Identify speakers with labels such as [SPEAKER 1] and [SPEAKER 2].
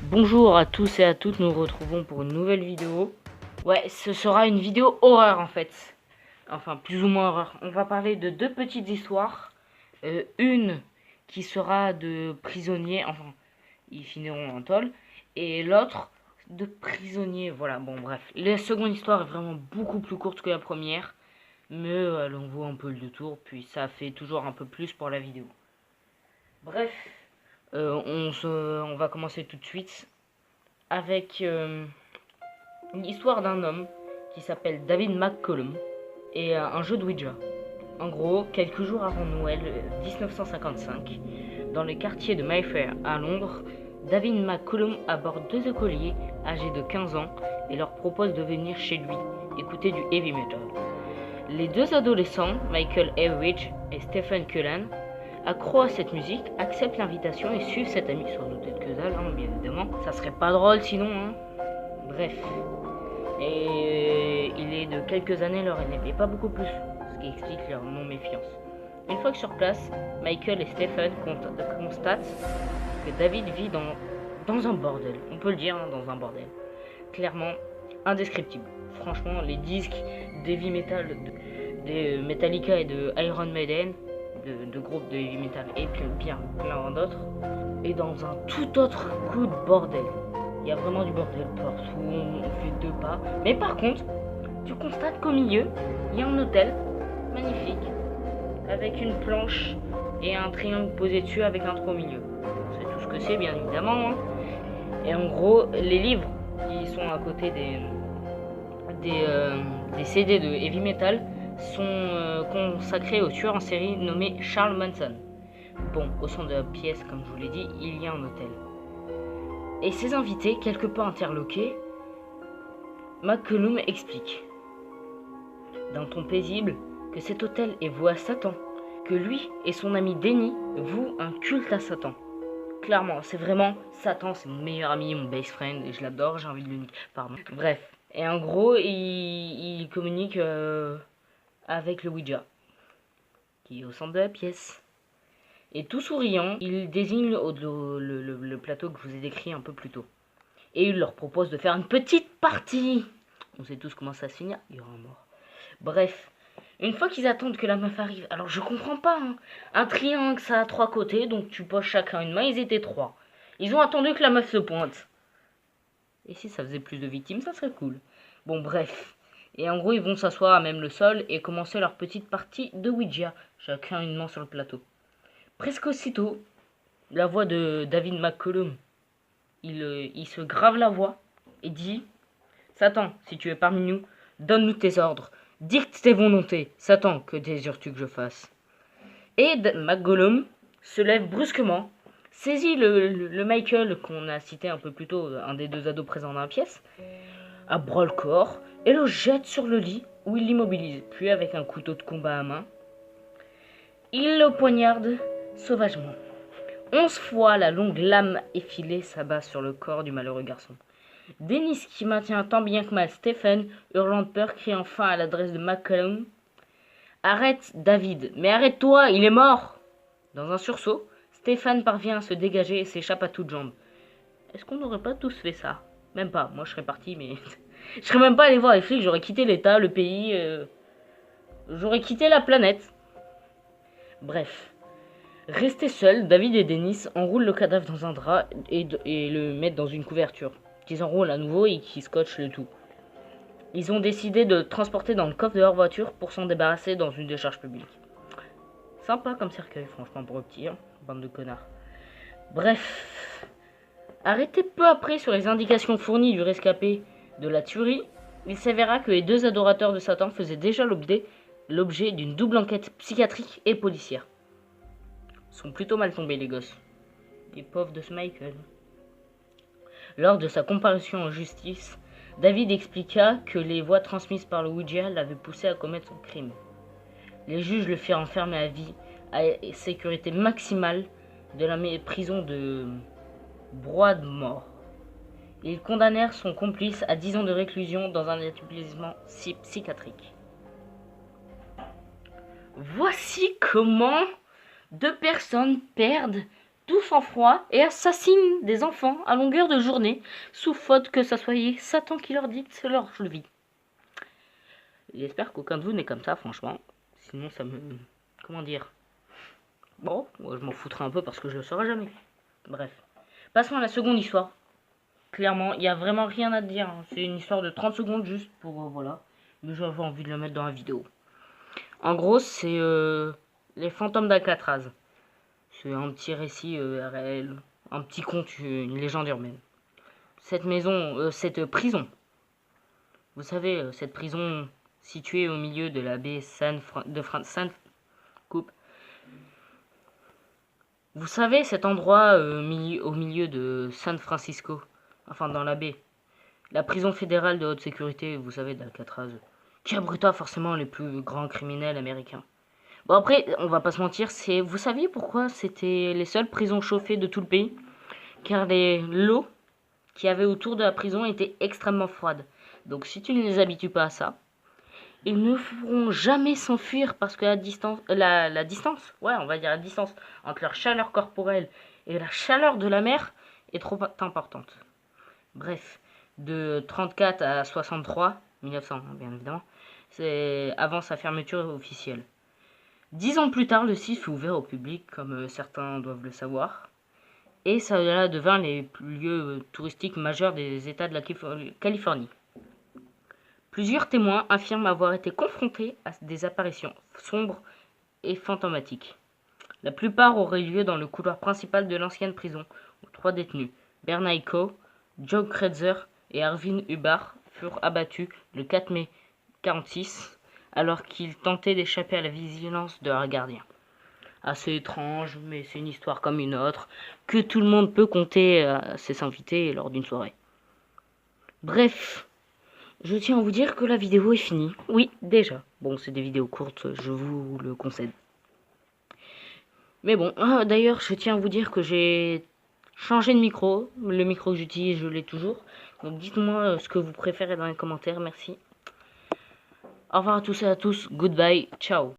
[SPEAKER 1] Bonjour à tous et à toutes, nous nous retrouvons pour une nouvelle vidéo. Ouais, ce sera une vidéo horreur en fait. Enfin, plus ou moins horreur. On va parler de deux petites histoires. Une qui sera de prisonniers, enfin, ils finiront en tôle. Et l'autre de prisonniers, voilà, bon bref. La seconde histoire est vraiment beaucoup plus courte que la première. Mais elle en vaut un peu le détour, puis ça fait toujours un peu plus pour la vidéo. Bref, on va commencer tout de suite avec l'histoire d'un homme qui s'appelle David McCollum et un jeu de Ouija. En gros, quelques jours avant Noël 1955, dans le quartier de Mayfair à Londres, David McCollum aborde deux écoliers âgés de 15 ans et leur propose de venir chez lui écouter du heavy metal. Les deux adolescents, Michael Averidge et Stephen Cullen, accro à cette musique, acceptent l'invitation et suivent cet ami sur l'hôtel que dalle, bien évidemment. Ça serait pas drôle sinon, hein. Bref. Et il est de quelques années leur aîné, mais pas beaucoup plus, ce qui explique leur non-méfiance. Une fois que sur place, Michael et Stephen constatent que David vit dans un bordel. On peut le dire, hein, dans un bordel. Clairement, indescriptible. Franchement, les disques d'heavy metal, de Metallica et de Iron Maiden, de groupes de heavy metal et plein d'autres, et dans un tout autre coup de bordel. Il y a vraiment du bordel partout, on fait deux pas. Mais par contre, tu constates qu'au milieu, il y a un hôtel magnifique, avec une planche et un triangle posé dessus avec un trou au milieu. C'est tout ce que c'est, bien évidemment. Hein. Et en gros, les livres qui sont à côté des CD de heavy metal sont consacrés au tueur en série nommé Charles Manson. Bon, au centre de la pièce, comme je vous l'ai dit, il y a un hôtel. Et ses invités, quelque peu interloqués, McCollum explique, d'un ton paisible, que cet hôtel est voué à Satan, que lui et son ami Denny vouent un culte à Satan. Clairement, c'est vraiment Satan, c'est mon meilleur ami, mon best friend, et je l'adore, j'ai envie de le niquer, pardon. Bref, et en gros, il communique avec le Ouija, qui est au centre de la pièce. Et tout souriant, il désigne le plateau que je vous ai décrit un peu plus tôt. Et il leur propose de faire une petite partie. On sait tous comment ça se finit, il y aura un mort. Bref, une fois qu'ils attendent que la meuf arrive, alors je comprends pas, hein. Un triangle ça a 3 côtés, donc tu poses chacun une main, ils étaient 3. Ils ont attendu que la meuf se pointe. Et si ça faisait plus de victimes, ça serait cool. Bon bref, et en gros ils vont s'asseoir à même le sol et commencer leur petite partie de Ouija, chacun une main sur le plateau. Presque aussitôt, la voix de David McCollum, il se grave la voix et dit « Satan, si tu es parmi nous, donne-nous tes ordres. Dicte tes volontés. Satan, que désires-tu que je fasse ?» Et McCollum se lève brusquement, saisit le Michael qu'on a cité un peu plus tôt, un des deux ados présents dans la pièce, à bras le corps, et le jette sur le lit où il l'immobilise. Puis avec un couteau de combat à main, il le poignarde sauvagement. 11 fois, la longue lame effilée s'abat sur le corps du malheureux garçon. Dennis, qui maintient tant bien que mal Stephen, hurlant de peur, crie enfin à l'adresse de McCollum « Arrête, David, mais arrête-toi, il est mort !» Dans un sursaut, Stephen parvient à se dégager et s'échappe à toutes jambes. Est-ce qu'on n'aurait pas tous fait ça? Même pas, moi je serais parti, mais... je serais même pas allé voir les flics, j'aurais quitté l'état, le pays... J'aurais quitté la planète. Bref. Restés seuls, David et Dennis enroulent le cadavre dans un drap et le mettent dans une couverture, qu'ils enroulent à nouveau et qui scotchent le tout. Ils ont décidé de le transporter dans le coffre de leur voiture pour s'en débarrasser dans une décharge publique. Sympa comme cercueil, franchement, pour le petit, hein, bande de connards. Bref, arrêté peu après sur les indications fournies du rescapé de la tuerie, il s'avéra que les deux adorateurs de Satan faisaient déjà l'objet d'une double enquête psychiatrique et policière. Sont plutôt mal tombés les gosses. Les pauvres de ce Michael. Lors de sa comparution en justice, David expliqua que les voix transmises par le Ouija l'avaient poussé à commettre son crime. Les juges le firent enfermer à vie à sécurité maximale de la prison de Broadmoor. Ils condamnèrent son complice à 10 ans de réclusion dans un établissement psychiatrique. Voici comment 2 personnes perdent tout sang-froid et assassinent des enfants à longueur de journée, sous faute que ça soit Satan qui leur dicte leur vie. J'espère qu'aucun de vous n'est comme ça, franchement. Sinon, ça me... Comment dire? Bon, moi, je m'en foutrais un peu parce que je le saurai jamais. Bref. Passons à la seconde histoire. Clairement, il n'y a vraiment rien à dire. Hein. C'est une histoire de 30 secondes juste pour... voilà. Mais j'avais envie de la mettre dans la vidéo. En gros, c'est les fantômes d'Alcatraz. C'est un petit récit réel, un petit conte, une légende urbaine. Cette maison, cette prison. Vous savez, cette prison située au milieu de la baie Coupe. Vous savez, cet endroit au milieu de San Francisco, enfin dans la baie. La prison fédérale de haute sécurité, vous savez, d'Alcatraz, qui abrita forcément les plus grands criminels américains. Bon après, on va pas se mentir, vous saviez pourquoi c'était les seules prisons chauffées de tout le pays? Car l'eau qu'il y avait autour de la prison était extrêmement froide. Donc si tu ne les habitues pas à ça, ils ne pourront jamais s'enfuir parce que la distance, ouais, on va dire la distance entre leur chaleur corporelle et la chaleur de la mer est trop importante. Bref, de 34 à 63, 1900 bien évidemment, c'est avant sa fermeture officielle. 10 ans plus tard, le site fut ouvert au public, comme certains doivent le savoir, et ça devint les lieux touristiques majeurs des États de la Californie. Plusieurs témoins affirment avoir été confrontés à des apparitions sombres et fantomatiques. La plupart auraient lieu dans le couloir principal de l'ancienne prison, où 3 détenus, Bernard Coe, Joe Kretzer et Arvin Hubbard, furent abattus le 4 mai 1946, alors qu'ils tentaient d'échapper à la vigilance de leurs gardiens. Assez étrange, mais c'est une histoire comme une autre, que tout le monde peut conter à ses invités lors d'une soirée. Bref, je tiens à vous dire que la vidéo est finie. Oui, déjà. Bon, c'est des vidéos courtes, je vous le concède. Mais bon, d'ailleurs, je tiens à vous dire que j'ai changé de micro. Le micro que j'utilise, je l'ai toujours. Donc dites-moi ce que vous préférez dans les commentaires, merci. Au revoir à tous et à tous, goodbye, ciao.